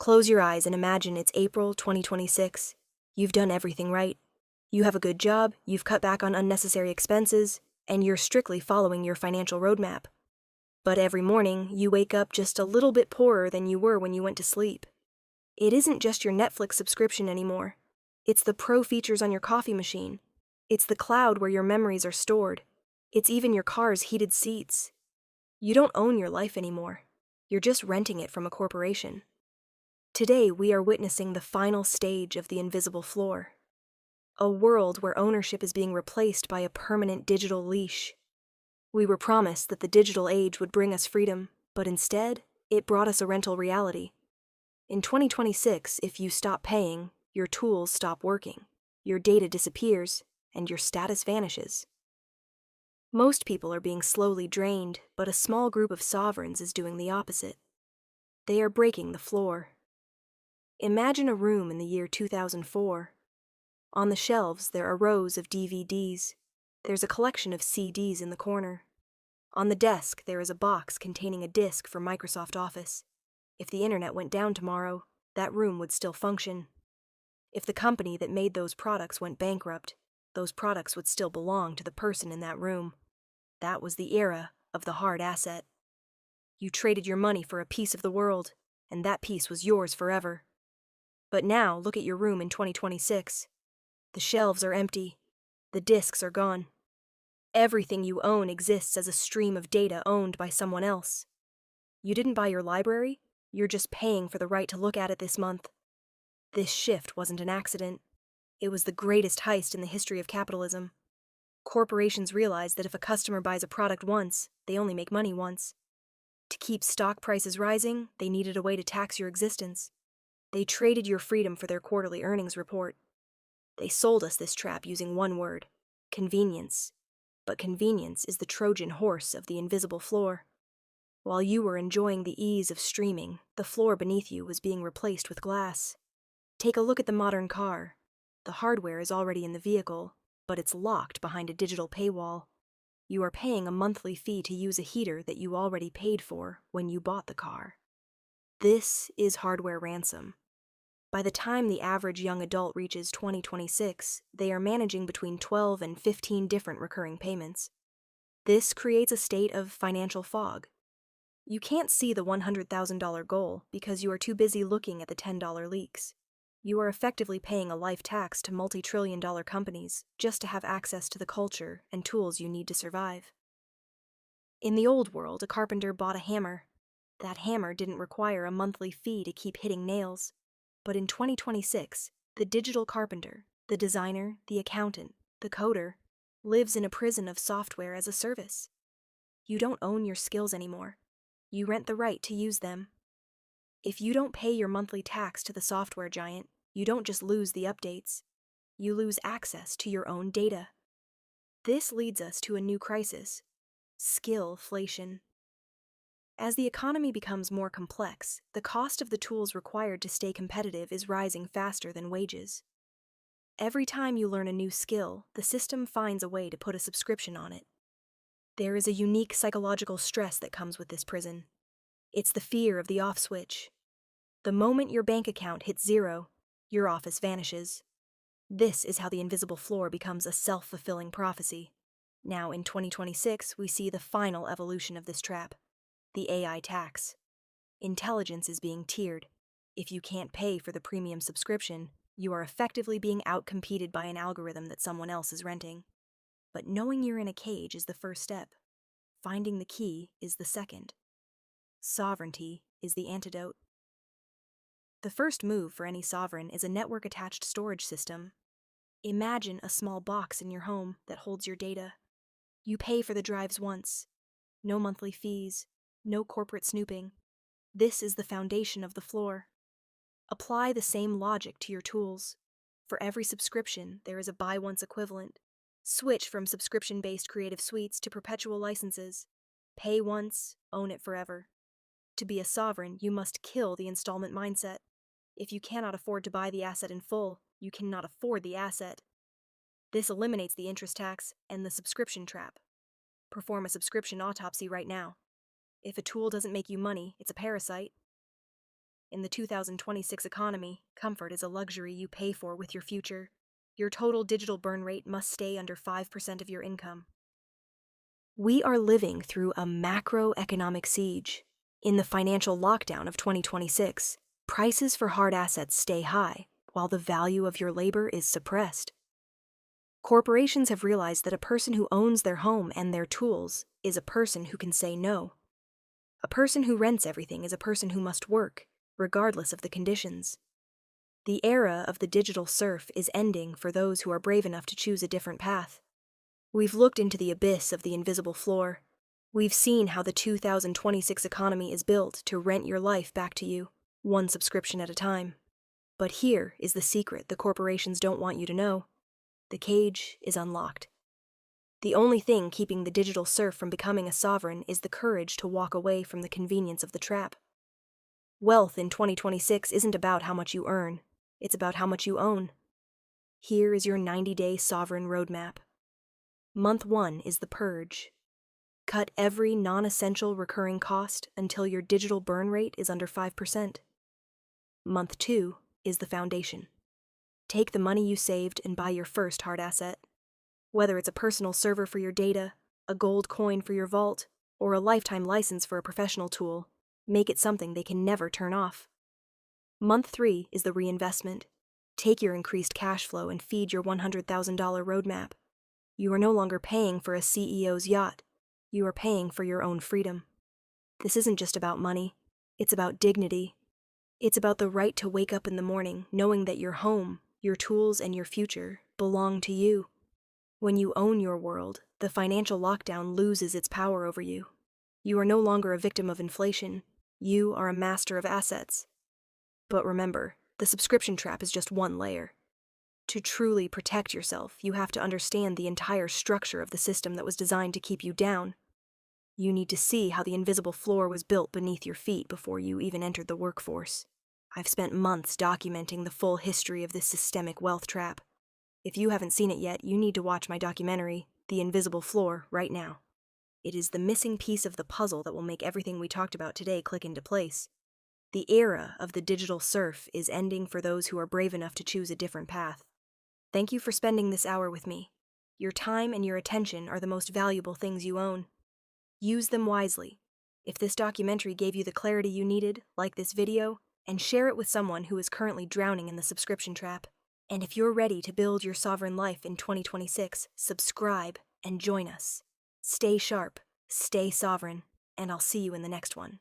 Close your eyes and imagine it's April 2026. You've done everything right. You have a good job, you've cut back on unnecessary expenses, and you're strictly following your financial roadmap. But every morning, you wake up just a little bit poorer than you were when you went to sleep. It isn't just your Netflix subscription anymore. It's the pro features on your coffee machine. It's the cloud where your memories are stored. It's even your car's heated seats. You don't own your life anymore. You're just renting it from a corporation. Today, we are witnessing the final stage of the invisible floor. A world where ownership is being replaced by a permanent digital leash. We were promised that the digital age would bring us freedom, but instead, it brought us a rental reality. In 2026, if you stop paying, your tools stop working, your data disappears, and your status vanishes. Most people are being slowly drained, but a small group of sovereigns is doing the opposite. They are breaking the floor. Imagine a room in the year 2004. On the shelves, there are rows of DVDs. There's a collection of CDs in the corner. On the desk, there is a box containing a disk for Microsoft Office. If the internet went down tomorrow, that room would still function. If the company that made those products went bankrupt, those products would still belong to the person in that room. That was the era of the hard asset. You traded your money for a piece of the world, and that piece was yours forever. But now, look at your room in 2026. The shelves are empty. The disks are gone. Everything you own exists as a stream of data owned by someone else. You didn't buy your library, you're just paying for the right to look at it this month. This shift wasn't an accident. It was the greatest heist in the history of capitalism. Corporations realized that if a customer buys a product once, they only make money once. To keep stock prices rising, they needed a way to tax your existence. They traded your freedom for their quarterly earnings report. They sold us this trap using one word: convenience. But convenience is the Trojan horse of the invisible floor. While you were enjoying the ease of streaming, the floor beneath you was being replaced with glass. Take a look at the modern car. The hardware is already in the vehicle, but it's locked behind a digital paywall. You are paying a monthly fee to use a heater that you already paid for when you bought the car. This is hardware ransom. By the time the average young adult reaches 2026, they are managing between 12 and 15 different recurring payments. This creates a state of financial fog. You can't see the $100,000 goal because you are too busy looking at the $10 leaks. You are effectively paying a life tax to multi-trillion-dollar companies just to have access to the culture and tools you need to survive. In the old world, a carpenter bought a hammer. That hammer didn't require a monthly fee to keep hitting nails. But in 2026, the digital carpenter, the designer, the accountant, the coder, lives in a prison of software as a service. You don't own your skills anymore. You rent the right to use them. If you don't pay your monthly tax to the software giant, you don't just lose the updates. You lose access to your own data. This leads us to a new crisis: skillflation. As the economy becomes more complex, the cost of the tools required to stay competitive is rising faster than wages. Every time you learn a new skill, the system finds a way to put a subscription on it. There is a unique psychological stress that comes with this prison. It's the fear of the off switch. The moment your bank account hits zero, your office vanishes. This is how the invisible floor becomes a self-fulfilling prophecy. Now, in 2026, we see the final evolution of this trap: the AI tax. Intelligence is being tiered. If you can't pay for the premium subscription, you are effectively being outcompeted by an algorithm that someone else is renting. But knowing you're in a cage is the first step. Finding the key is the second. Sovereignty is the antidote. The first move for any sovereign is a network-attached storage system. Imagine a small box in your home that holds your data. You pay for the drives once. No monthly fees. No corporate snooping. This is the foundation of the floor. Apply the same logic to your tools. For every subscription, there is a buy-once equivalent. Switch from subscription-based creative suites to perpetual licenses. Pay once, own it forever. To be a sovereign, you must kill the installment mindset. If you cannot afford to buy the asset in full, you cannot afford the asset. This eliminates the interest tax and the subscription trap. Perform a subscription autopsy right now. If a tool doesn't make you money, it's a parasite. In the 2026 economy, comfort is a luxury you pay for with your future. Your total digital burn rate must stay under 5% of your income. We are living through a macroeconomic siege. In the financial lockdown of 2026, prices for hard assets stay high, while the value of your labor is suppressed. Corporations have realized that a person who owns their home and their tools is a person who can say no. A person who rents everything is a person who must work, regardless of the conditions. The era of the digital serf is ending for those who are brave enough to choose a different path. We've looked into the abyss of the invisible floor. We've seen how the 2026 economy is built to rent your life back to you, one subscription at a time. But here is the secret the corporations don't want you to know. The cage is unlocked. The only thing keeping the digital serf from becoming a sovereign is the courage to walk away from the convenience of the trap. Wealth in 2026 isn't about how much you earn, it's about how much you own. Here is your 90-day sovereign roadmap. Month 1 is the purge. Cut every non-essential recurring cost until your digital burn rate is under 5%. Month 2 is the foundation. Take the money you saved and buy your first hard asset. Whether it's a personal server for your data, a gold coin for your vault, or a lifetime license for a professional tool, make it something they can never turn off. Month 3 is the reinvestment. Take your increased cash flow and feed your $100,000 roadmap. You are no longer paying for a CEO's yacht. You are paying for your own freedom. This isn't just about money. It's about dignity. It's about the right to wake up in the morning knowing that your home, your tools, and your future belong to you. When you own your world, the financial lockdown loses its power over you. You are no longer a victim of inflation. You are a master of assets. But remember, the subscription trap is just one layer. To truly protect yourself, you have to understand the entire structure of the system that was designed to keep you down. You need to see how the invisible floor was built beneath your feet before you even entered the workforce. I've spent months documenting the full history of this systemic wealth trap. If you haven't seen it yet, you need to watch my documentary, The Invisible Floor, right now. It is the missing piece of the puzzle that will make everything we talked about today click into place. The era of the digital serf is ending for those who are brave enough to choose a different path. Thank you for spending this hour with me. Your time and your attention are the most valuable things you own. Use them wisely. If this documentary gave you the clarity you needed, like this video, and share it with someone who is currently drowning in the subscription trap. And if you're ready to build your sovereign life in 2026, subscribe and join us. Stay sharp, stay sovereign, and I'll see you in the next one.